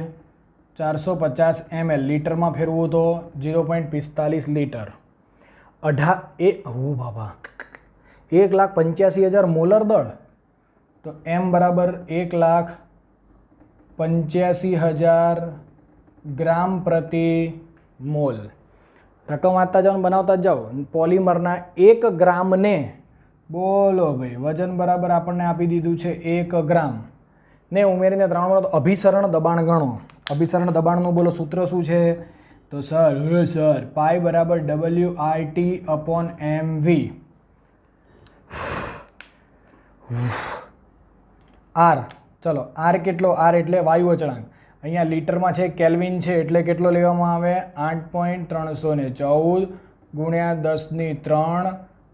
450 ml, લીટરમાં ફેરવું તો 0.45 લીટર. બાબા 1,85,000 મોલર દળ, તો M બરાબર 1,85,000 ગ્રામ પ્રતિ મોલ. રકમ વાંચતા જાઓ, બનાવતા જ જાઓ. પોલિમરના 1 ગ્રામને બોલો ભાઈ વજન બરાબર આપણને આપી દીધું છે 1 ગ્રામ ને ઉમેરીને 3 વડે તો અભિસરણ દબાણ ગણો. અભિસરણ દબાણનું બોલો સૂત્ર શું છે? તો સર પાઈ બરાબર WIT/mv. R ચલો R કેટલો? R એટલે વાયુ અચળાંક. અહીંયા લીટરમાં છે, કેલ્વિન છે એટલે કેટલો લેવામાં આવે? 8.314 ગુણ્યા 10⁻³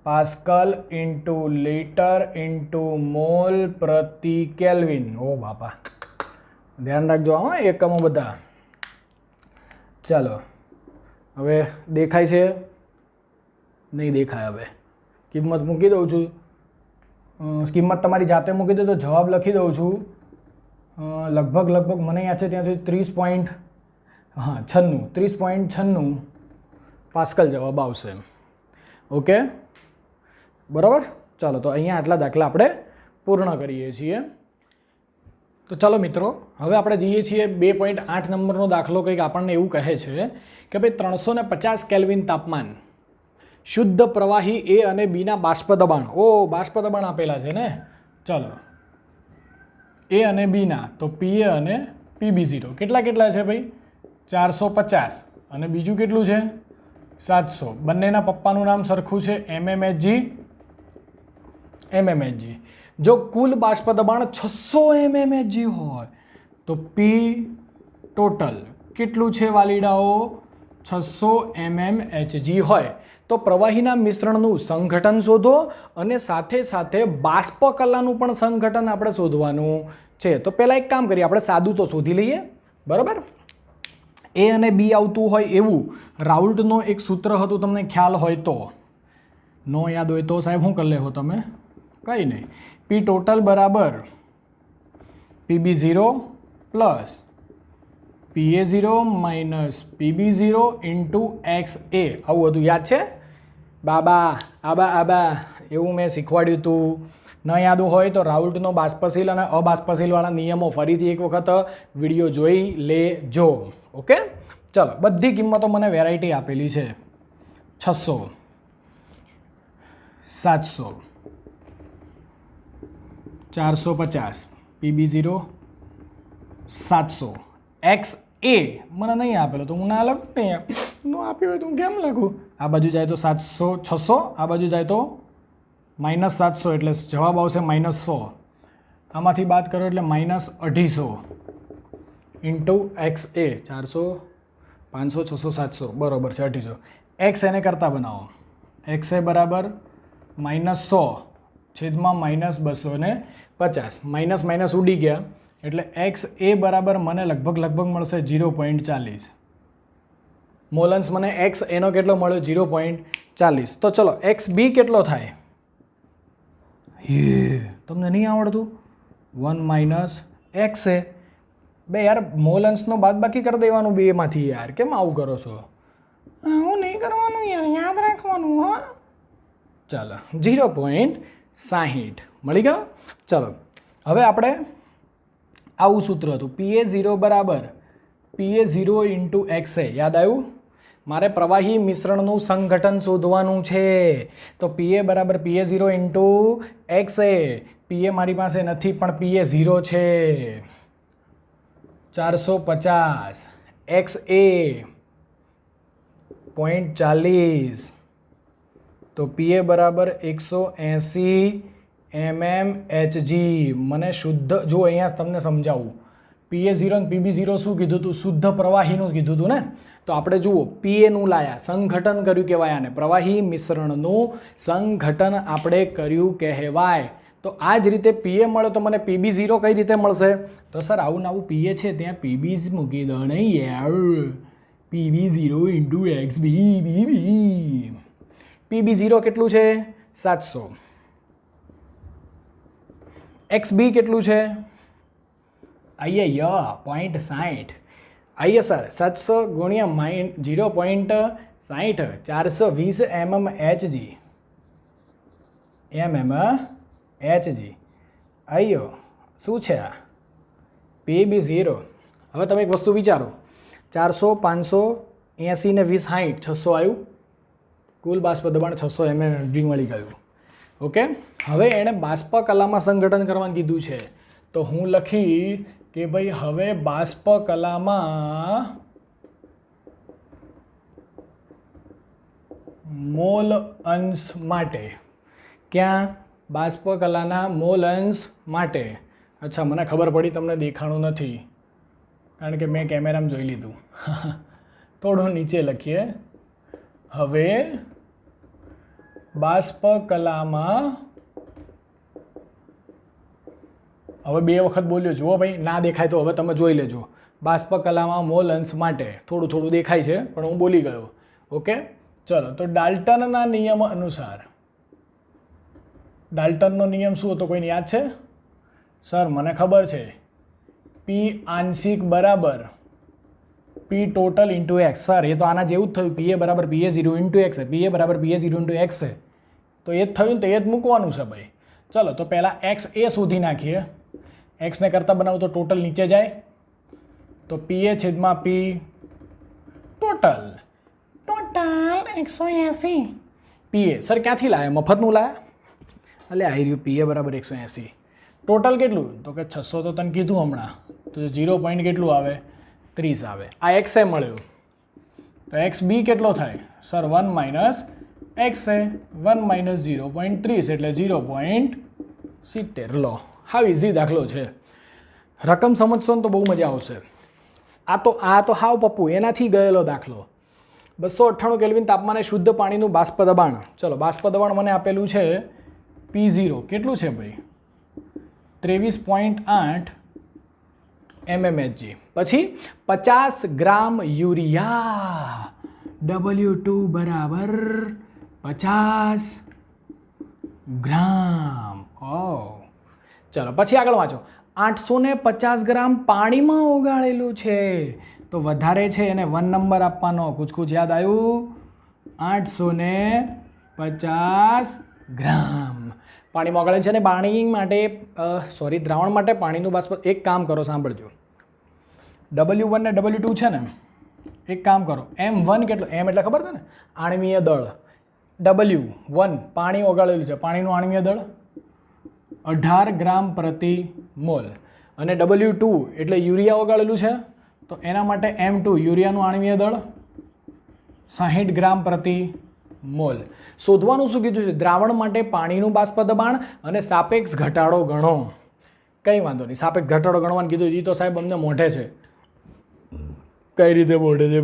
pascal into litre into mall પ્રતિ કેલ્વિન. ઓ બાપા ધ્યાન રાખજો હા એકમો બધા. ચાલો હવે દેખાય છે? નહીં દેખાય. હવે કિંમત મૂકી દઉં છું. કિંમત તમારી જાતે મૂકી દો તો જવાબ લખી દઉં છું. લગભગ મને યાદ છે ત્યાં સુધી 30.96 પાસ્કલ જવાબ આવશે. ઓકે બરાબર. ચાલો તો અહીંયા આટલા દાખલા આપણે પૂર્ણ કરીએ છીએ. તો ચાલો મિત્રો હવે આપણે જઈએ છીએ 2.8 નંબરનો દાખલો. કંઈક આપણને એવું કહે છે કે ભાઈ 350 કેલ્વિન તાપમાન, શુદ્ધ પ્રવાહી A અને Bના બાષ્પ દબાણ. બાષ્પ દબાણ આપેલા છે ને. ચાલો A અને Bના, તો PA અને PB0 કેટલા છે ભાઈ? 450 અને બીજું કેટલું છે? 700. બંનેના પપ્પાનું નામ સરખું છે MMHG. જો કુલ બાષ્પ દબાણ 600 mmHg હોય તો P ટોટલ કેટલું છે વાલીડાઓ? 600 mmHg હોય તો પ્રવાહીના મિશ્રણનું સંઘટન શોધો અને સાથે સાથે બાષ્પ કલાનું પણ સંઘટન આપણે શોધવાનું છે. તો પહેલાં એક કામ કરીએ, આપણે સાદું તો શોધી લઈએ. બરાબર. A અને B આવતું હોય એવું રાઉલ્ટનો એક સૂત્ર હતું, તમને ખ્યાલ હોય તો. નો યાદ હોય તો સાહેબ શું કરી લેવો તમે? કંઈ નહીં. P ટોટલ બરાબર PB0 plus PA0 minus PB0 into XA. આવું બધું યાદ છે બાબા? આબા એવું મેં શીખવાડ્યું હતું. ન યાદ હોય તો રાઉલ્ટનો બાષ્પશીલ અને અબાષ્પશીલવાળા નિયમો ફરીથી એક વખત વિડીયો જોઈ લેજો. ઓકે ચલો બધી કિંમતો મને વેરાયટી આપેલી છે. 600, 700, 450, PB0 700, XA મને નહીં આપેલો તો હું ના લખું નહીં. નો આપ્યો હોય તો હું કેમ લખું? આ બાજુ જાય તો 700 600, આ બાજુ જાય તો -700 એટલે જવાબ આવશે -100. આમાંથી બાદ કરો એટલે -250 ઇન્ટુ XA. 400, 500, 600, 700 બરાબર છે 250. X એને કરતાં બનાવો. XA બરાબર -100 છેદમાં -250. માઇનસ ઉડી ગયા એટલે XA બરાબર મને લગભગ મળશે 0.40. મોલન્સ મને X એનો કેટલો મળ્યો? 0.40. તો ચલો XB કેટલો થાય? તમને નહીં આવડતું? 1 - XA. બે યાર મોલન્સનો બાદબાકી કરી દેવાનું બેમાંથી યાર. કેમ આવું કરો છો? આવું નહીં કરવાનું યાર, યાદ રાખવાનું. હા ચાલો 0.60 મળી ગયો. ચલો હવે આપણે આવું સૂત્ર હતું PA0 બરાબર PA0 ઇન્ટુ XA. યાદ આવ્યું? મારે પ્રવાહી મિશ્રણનું સંઘટન શોધવાનું છે તો PA બરાબર PA0 ઇન્ટુ XA. PA મારી પાસે નથી પણ PA0 છે 450. XA 0.40 તો PA બરાબર 180 mmHg. મને શુદ્ધ જો અહીંયા તમને સમજાવું, PA0 અને PB0 શું કીધું હતું? શુદ્ધ પ્રવાહીનું કીધું હતું ને. તો આપણે જુઓ પીએનું લાયા, સંઘટન કર્યું કહેવાય આને, પ્રવાહી મિશ્રણનું સંઘટન આપણે કર્યું કહેવાય. તો આ જ રીતે પીએ મળે તો મને PB0 કઈ રીતે મળશે? તો સર આવું ને આવું પીએ છે ત્યાં PB જ મૂકી દો નહીં યાર, PB0 ઇન્ટુ XB. PB0 કેટલું છે? 700. XB કેટલું છે? આઈએ 0.60. આઈએ સર 700 ગુણ્યા 0.60 420 mmHg. mmHg. આયો શું છે આ? PB0. હવે તમે એક વસ્તુ વિચારો, 400 580 ને 20 60 600 આવ્યું, કુલ બાષ્પ દબાણ 600 mmHg મળી ગયું. ઓકે, હવે એણે બાષ્પ કલામાં સંઘટન કરવાનું કીધું છે, તો હું લખીશ કે ભાઈ હવે બાષ્પ કલામાં મોલ અંશ માટે, ક્યાં? બાષ્પ કલાના મોલ અંશ માટે. અચ્છા, મને ખબર પડી તમને દેખાણું નથી કારણ કે મેં કેમેરામાં જોઈ લીધું. થોડું નીચે લખીએ. હવે બાષ્પ કલામાં, હવે 2 વખત બોલ્યો જુઓ ભાઈ, ના દેખાય તો હવે તમે જોઈ લેજો. બાષ્પ કલામાં મોલ અંશ માટે થોડું થોડું દેખાય છે પણ હું બોલી ગયો. ઓકે, ચલો. તો ડાલ્ટનના નિયમ અનુસાર, ડાલ્ટનનો નિયમ શું હતો કોઈને યાદ છે? સર મને ખબર છે, P આંશિક બરાબર P total into x. Sir એ તો આના જેવું જ થયું, PA બરાબર PA0 ઇન્ટુ એક્સ, PA બરાબર PA0 ઇન્ટુ એક્સ છે, તો એ જ થયું ને, તો એ જ મૂકવાનું છે ભાઈ. ચલો તો પહેલાં એક્સ એ શોધી નાખીએ. એક્સને કરતાં બનાવું તો ટોટલ નીચે જાય, તો PA છેદમાં P ટોટલ 180. PA સર ક્યાંથી લાયા? મફતનું લાયા? એટલે આવી રહ્યું PA બરાબર 180. ટોટલ કેટલું? તો કે 600 તો તને કીધું હમણાં, તો 0 પોઈન્ટ કેટલું આવે? 30 આવે. આ એક્સ એ મળ્યું, તો XB કેટલો થાય? સર 1 માઇનસ એક્સ એ 1 માઇનસ 0.30 એટલે 0.70. લો, હાવ ઇઝી દાખલો છે. રકમ સમજશો ને તો બહુ મજા આવશે. આ તો હાવ પપ્પુ એનાથી ગયેલો દાખલો. 298 કેલ્વિન તાપમાને શુદ્ધ પાણીનું બાષ્પ દબાણ. ચલો, બાષ્પ દબાણ મને આપેલું છે P0 કેટલું છે ભાઈ? 23.8 mmHg. પછી 50 ગ્રામ યુરિયા, W2 બરાબર 50 ગ્રામ. ચલો પછી આગળ વાંચો. 850 ગ્રામ પાણીમાં ઓગાળેલું છે, તો વધારે છે એને 1 નંબર આપવાનો. કુછ યાદ આવ્યું? 850 ગ્રામ પાણીમાં ઓગાળેલું છે. અને પાણી માટે દ્રાવણ માટે પાણીનું બાષ્પ. એક કામ કરો, સાંભળજો. W1 ને W2 છે ને, એક કામ કરો, M1 કેટલો? M એટલે ખબર છે ને, આણ્વીય દળ. W1 પાણી ઓગાળેલું છે, પાણીનું આણ્વીય દળ 18 ગ્રામ પ્રતિ મોલ. અને W2 એટલે યુરિયા ઓગાળેલું છે, તો એના માટે M2 યુરિયાનું આણ્વીય દળ 60 ગ્રામ પ્રતિ મોલ. શોધવાનું શું કીધું છે? દ્રાવણ માટે પાણીનું બાષ્પ દબાણ અને સાપેક્ષ ઘટાડો ગણો. કંઈ વાંધો નહીં, સાપેક્ષ ઘટાડો ગણવાનું કીધું. એ તો સાહેબ અમને મોઢે છે. કઈ રીતે મોઢે છે?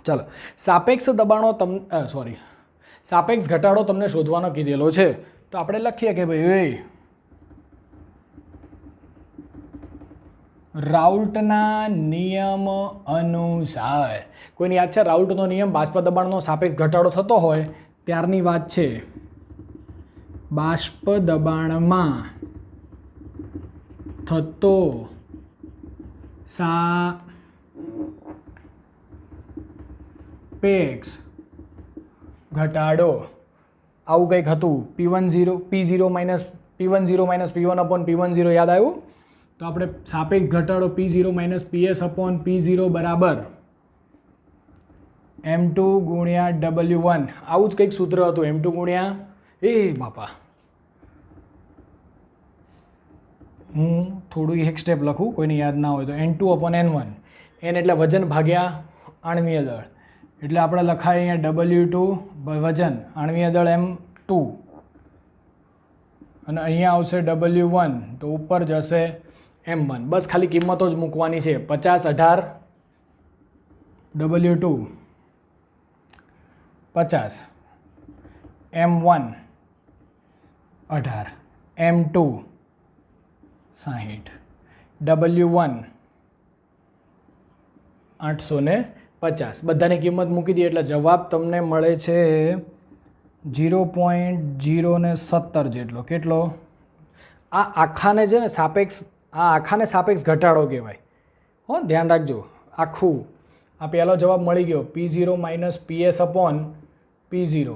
ચાલો, સાપેક્ષ દબાણો સાપેક્ષ ઘટાડો તમને શોધવાનો કીધેલો છે, તો આપણે લખીએ કે ભાઈ રાઉલ્ટના નિયમ અનુસાર. કોઈને યાદ છે રાઉલ્ટનો નિયમ? બાષ્પ દબાણનો સાપેક્ષ ઘટાડો થતો હોય ત્યારની વાત છે. બાષ્પ દબાણમાં થતો સાપેક્ષ ઘટાડો આવું કંઈક હતું. P0 minus P1 upon P10 યાદ આવ્યું? તો આપણે સાપેક્ષ ઘટાડો P0 minus PS upon P0 બરાબર M2 ગુણ્યા W1. આવું જ કંઈક સૂત્ર હતું. M2 ગુણ્યા બાપા, હું થોડું એક સ્ટેપ લખું, કોઈને યાદ ના હોય તો N2 અપોન N1. N એટલે વજન ભાગ્યા આણ્વીય દળ, એટલે આપણે લખાય અહીંયા W2 વજન આણ્વીય દળ M2, અને અહીંયા આવશે W1, તો ઉપર જશે M1. બસ ખાલી કિંમતો જ મૂકવાની છે. 50 18 W2 50, M1 18, M2 60, W1 850. બધાની કિંમત મૂકી દઈએ એટલે જવાબ તમને મળે છે 0.017 જેટલો. કેટલો? આ આખાને છે ને સાપેક્ષ ઘટાડો કહેવાય. હો, ધ્યાન રાખજો. આખું આ પહેલો જવાબ મળી ગયો P0 minus PS upon P0.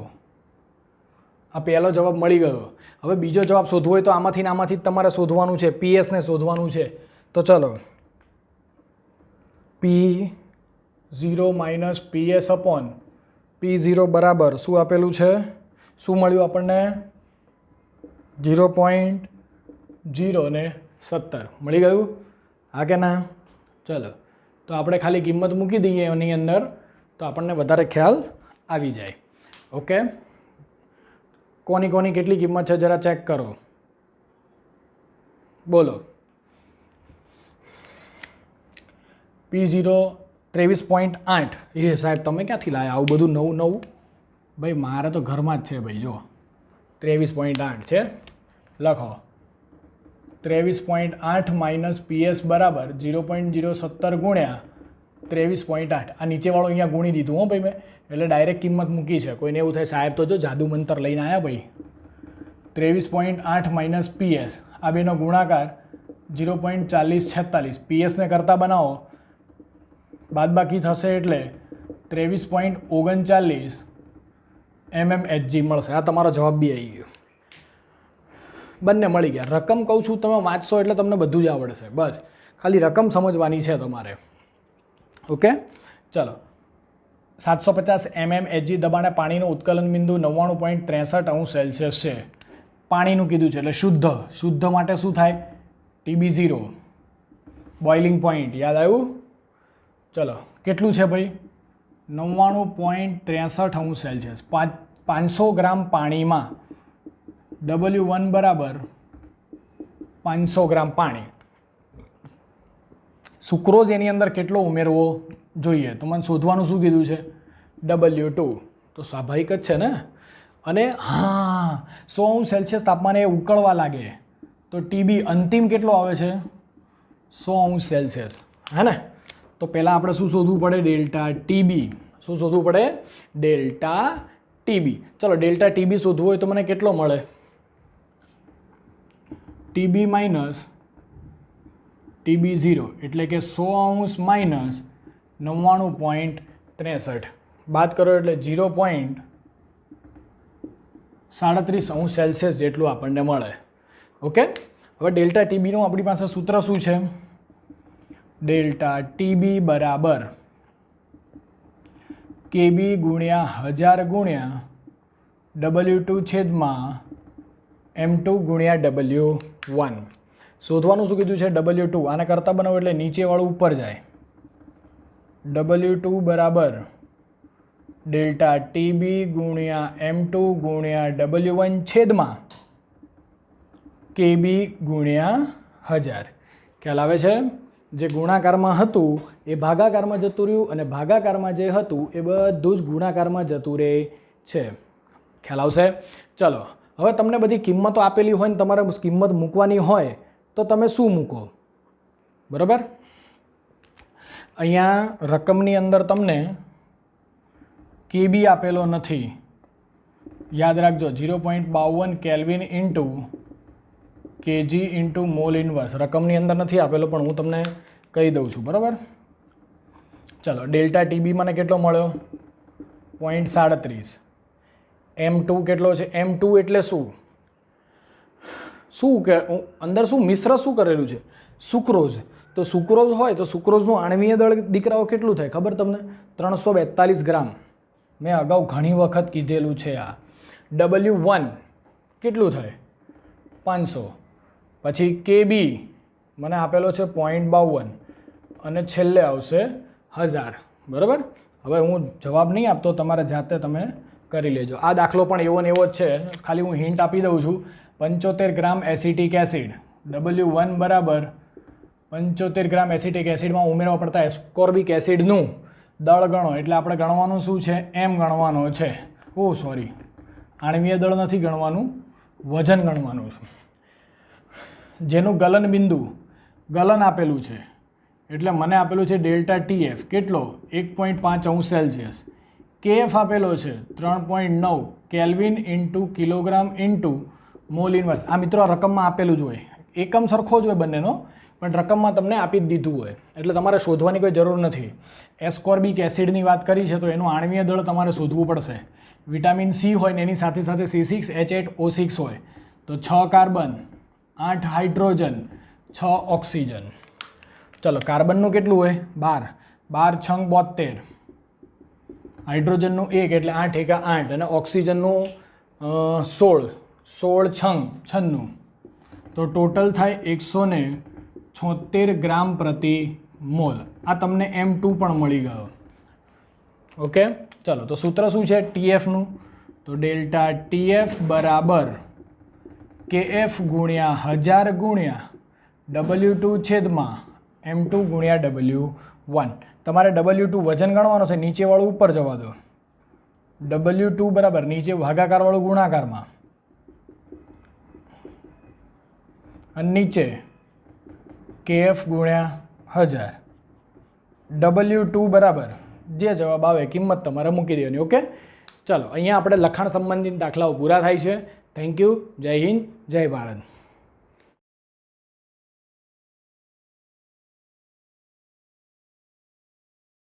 આ પહેલો જવાબ મળી ગયો. હવે બીજો જવાબ શોધવો હોય તો આમાંથી ને આમાંથી જ તમારે શોધવાનું છે. પીએસને શોધવાનું છે. તો ચલો, P0 minus PS upon P0 બરાબર શું આપેલું છે? શું મળ્યું આપણને? 0.017 મળી ગયું. હા કે ના? ચલો, તો આપણે ખાલી કિંમત મૂકી દઈએ એની અંદર તો આપણને વધારે ખ્યાલ આવી જાય. ઓકે, કોની કોની કેટલી કિંમત છે જરા ચેક કરો. બોલો. P0 23.8. એ સાહેબ તમે ક્યાંથી લાવ્યા આવું બધું નવું નવું? ભાઈ મારે તો ઘરમાં જ છે ભાઈ. જો 23.8 છે, લખો 23.8 માઇનસ PS બરાબર 0.017 ગુણ્યા 23.8. આ નીચેવાળો અહીંયા ગુણી દીધું હો ભાઈ મેં, એટલે ડાયરેક્ટ કિંમત મૂકી છે. કોઈને એવું થાય સાહેબ તો જો જાદુ મંતર લઈને આવ્યા ભાઈ. 23.8 માઇનસ PS, આ બેનો ગુણાકાર 0.4046. પીએસને કરતાં બનાવો, બાદબાકી થશે એટલે 23.39 mmHg મળશે. આ તમારો જવાબ બી આવી ગયો. બંને મળી ગયા. રકમ કહું છું તમે વાંચશો એટલે તમને બધું જ આવડશે. બસ ખાલી રકમ સમજવાની છે તમારે. ઓકે, ચલો. 750 mmHg દબાણે પાણીનું ઉત્કલન બિંદુ 99.63 સેલ્સિયસ છે. પાણીનું કીધું છે એટલે શુદ્ધ માટે શું થાય? TB0 boiling point. યાદ આવ્યું? ચલો, કેટલું છે ભાઈ? 99.63 સેલ્સિયસ. 500 ગ્રામ પાણીમાં W1 બરાબર 500 ગ્રામ પાણી. સુક્રોઝ એની અંદર કેટલો ઉમેરવો જોઈએ? તો મને શોધવાનું શું કીધું છે? W2. તો સ્વાભાવિક જ છે ને. અને હા, 100°C તાપમાને ઉકળવા લાગે તો TB અંતિમ કેટલો આવે છે? 100°C. હે ને? તો પહેલાં આપણે શું શોધવું પડે? Delta TB. શું શોધવું પડે? Delta TB. ચલો, ડેલ્ટા TB શોધવું હોય તો મને કેટલો મળે? TB માઇનસ TB0 એટલે કે 100° માઇનસ 99.63. બાદ કરો એટલે 0.37°C જેટલું આપણને મળે. ઓકે, હવે ડેલ્ટા TBનું આપણી પાસે સૂત્ર શું છે? ડેલ્ટા TB બરાબર KB ગુણ્યા 1000 ગુણ્યા W2 છેદમાં M2 ગુણ્યા W1. શોધવાનું શું કીધું છે? W2. આને કરતાં બનાવો એટલે નીચેવાળું ઉપર જાય. W2 બરાબર ડેલ્ટા TB ગુણ્યા M2 ગુણ્યા W1 છેદમાં KB ગુણ્યા 1000. ખ્યાલ આવે છે? જે ગુણાકારમાં હતું એ ભાગાકારમાં જતું રહ્યું અને ભાગાકારમાં જે હતું એ બધું જ ગુણાકારમાં જતું રહે છે. ખ્યાલ આવશે? ચલો, હવે તમને બધી કિંમતો આપેલી હોય ને તમારે કિંમત મૂકવાની હોય તો તમે શું મૂકો? બરાબર, અહીંયા રકમની અંદર તમને KB આપેલો નથી. યાદ રાખજો, 0.52 kelvin into kg into mall inverse રકમની અંદર નથી આપેલો, પણ હું તમને કહી દઉં છું. બરાબર, ચલો. ડેલ્ટા TB મને કેટલો મળ્યો? 0.37. M2 કેટલો છે? M2 એટલે શું કે અંદર શું મિશ્ર શું કરેલું છે? સુક્રોઝ. તો સુક્રોઝ હોય તો સુક્રોઝનું આણ્વીય દળ દીકરાઓ કેટલું થાય ખબર તમને? 342 ગ્રામ. મેં અગાઉ ઘણી વખત કીધેલું છે આ. W1 કેટલું થાય? 500. પછી KB મને આપેલો છે 0.52 અને છેલ્લે આવશે 1000. બરાબર, હવે હું જવાબ નહીં આપતો, તમારે જાતે તમે કરી લેજો. આ દાખલો પણ એવો ને એવો જ છે, ખાલી હું હિન્ટ આપી દઉં છું. 75 ગ્રામ એસિટિક એસિડ. W1 બરાબર 75 ગ્રામ એસિટિક એસિડમાં ઉમેરવા પડતા એસ્કોર્બિક એસિડનું દળ ગણો એટલે આપણે ગણવાનું શું છે? એમ ગણવાનો છે. સોરી, આણ્વીય દળ નથી ગણવાનું, વજન ગણવાનું છે. જેનું ગલન બિંદુ ગલન આપેલું છે એટલે મને આપેલું છે ડેલ્ટા TF કેટલો? 1.5 સેલ્સિયસ. KF આપેલો છે 3.9 kelvin into kilogram into mall inverse. આ મિત્રો રકમમાં આપેલું જ હોય, એકમ સરખો જ હોય બંનેનો, પણ રકમમાં તમને આપી જ દીધું હોય એટલે તમારે શોધવાની કોઈ જરૂર નથી. એસ્કોર્બિક એસિડની વાત કરી છે તો એનું આણ્વીય દળ તમારે શોધવું પડશે. વિટામિન C હોય ને એની સાથે સાથે C6H8O6 હોય તો 6 કાર્બન, 8 હાઇડ્રોજન, 6 ઓક્સિજન. ચલો, કાર્બનનું કેટલું હોય? 12, 12 છંગ 72, હાઇડ્રોજનનું 1 એટલે 8 એકા 8 અને ઓક્સિજનનું 16, 16 છંગ 96, તો ટોટલ થાય 176 ગ્રામ પ્રતિ મોલ. આ તમને M2 પણ મળી ગયો. ઓકે, ચલો તો સૂત્ર શું છે TFનું? તો ડેલ્ટા TF બરાબર KF ગુણ્યા 1000 ગુણ્યા W2 છેદમાં M2 ગુણ્યા W1. તમારે W2 વજન ગણવાનો છે, નીચેવાળું ઉપર જવા દો. W2 બરાબર નીચે ભાગાકારવાળું ગુણાકારમાં અને નીચે KF ગુણ્યા 1000. W2 બરાબર જે જવાબ આવે કિંમત તમારે મૂકી દેવાની. ઓકે, ચાલો અહીંયા આપણે લખાણ સંબંધિત દાખલાઓ પૂરા થાય છે. Thank you. જય હિન્દ, જય ભારત.